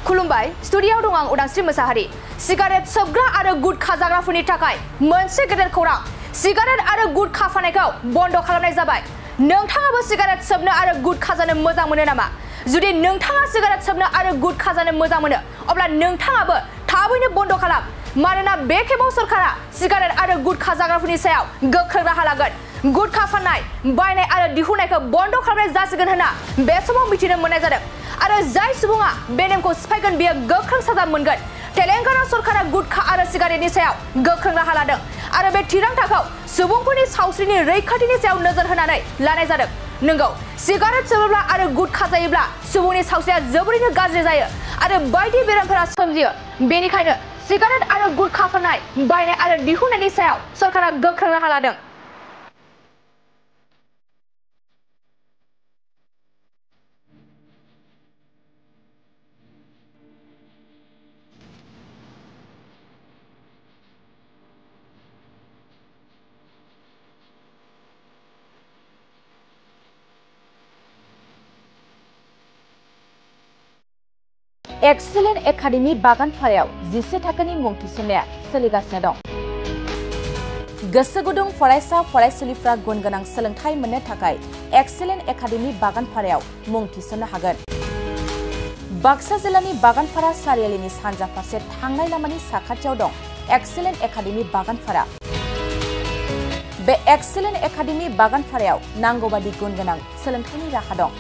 खुलुमबाय स्टुडियोआव दं आं उदांस्रि मोसाहारि सिगारेट सोबग्रा आरो गुटखा जाग्राफोरनि थाखाय मोनसे गेदेर खौरां सिगारेट आरो गुटखा फाननायखौ बन्द खालामनाय जाबाय नोंथाङाबो सिगारेट सोबनो आरो गुटखा जानो मोजां मोनो नामा जुदि नोंथाङा सिगारेट सोबनो आरो गुटखा जानो मोजां मोनो अब्ला नोंथाङाबो थाबैनो बन्द खालाम मानोना बे खेबाव सरकारा सिगारेट आरो गुटखा जाग्राफोरनि सायाव गोख्रों राहा लागोन गुटखा फाननाय बायनाय आरो दिहुननायखौ बन्द खालामनाय जासिगोन होनना बे समाव मिथिनो मोननाय जादों आरो जाय सुबुङा बे नेमखौ सिफायगोन बियो गोख्रों साजा मोनगोन तेलेंगाना सरकारा गुटखा आरो सिगारेटनि सायाव गोख्रों राहा लादों आरो बे थिरांथाखौ सुबुंफोरनि सावस्रिनि रैखाथिनि सायाव नोजोर होनानै लानाय जादों नंगौ सिगारेट सोबोब्ला आरो गुटखा जायोब्ला सुबुंनि सावस्रिया जोबोरैनो गाज्रि जायो आरो बायदि बेरामफोरा सोमजियो बेनिखायनो सिगारेट आरो गुटखा फाननाय बायनाय आरो दिहुननायनि सायाव सरकारा गोख्रों राहा लादों एक्सेलेन्ट एकाडेमी बागानपारायाव 11 थाखोनि मुं थिसननाया सोलिगासिनो दं गोसो गुदुं फरायसा फरायसुलिफ्रा गुन गोनां सोलोंथाइ मोननो थाखाय एक्सेलेन्ट एकाडेमी बागानपारायाव मुं थिसननो हागोन बाक्सा जिल्लानि बागानपारा सारियालिनि सानजा फारसे थांनाय लामानि साखाथियाव दं एक्सेलेन्ट एकाडेमी बागानपारा बे एक्सेलेन्ट एकाडेमी बागानपारायाव नांगौबादि गुन गोनां सोलोंथाइनि राहा दं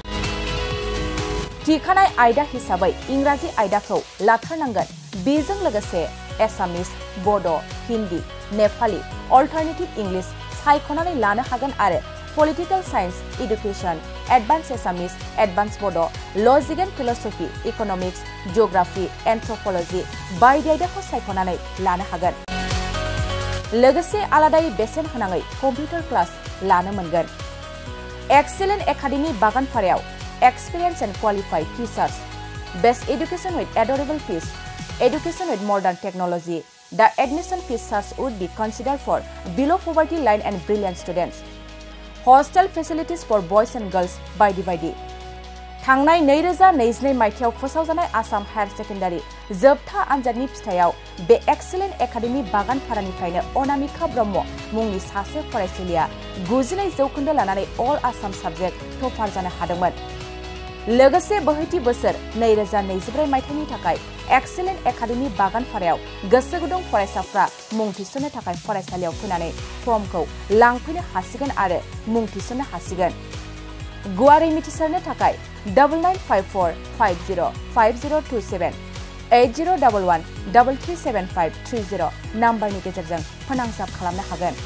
थिखानाय आयदा हिसाबै इंराजि आयदाखौ लाथारनांगोन बेजों लोगोसे एसामिस बड' हिन्दी नेपाली अल्टारनेटिभ इंलिश सायख'नानै लानो हागोन आरो पलिटिकल साइन्स एडुकेशन एडभान्स एसामिस एडभान्स बड' लजिक एन्ड फिलसफि इकनमिक्स जिअग्राफि एन्थ्रपलजि बायदि आयदाखौ सायख'नानै लानो हागोन लोगोसे आलादायै बेसेन होनाङै कम्पिउटार क्लास लानो मोनगोन एक्सेलेन्ट एकाडेमी बागानपारायाव Experience and qualified teachers, best education with adorable fees, education with modern technology. The admission fees would be considered for below poverty line and brilliant students. Hostel facilities for boys and girls by divided. थांनाय 2022 मायथाइयाव फोसावजानाय Assam higher secondary जोबथा आनजादनि फिथायाव बे excellent academy बागानपारानिफ्रायनो Anamika Brahma मुंनि सासे फरायसुलिया 99 जौखोन्दो लानानै अल आसाम साबजेक्ट टपार जानो हादोंमोन लोगोसे बोहैथि बोसोर 2024 मायथाइनि थाखाय एक्सेलेन्ट एकाडेमी बागानपारायाव गोसो गुदुं फरायसाफ्रा मुं थिसननो थाखाय फरायसालियाव फैनानै फर्मखौ लांफैनो हासिगोन आरो मुं थिसननो हासिगोन गुवारै मिथिसारनो थाखाय 9954505027 8011337530 नाम्बारनि गेजेरजों फोनांजाब खालामनो हागोन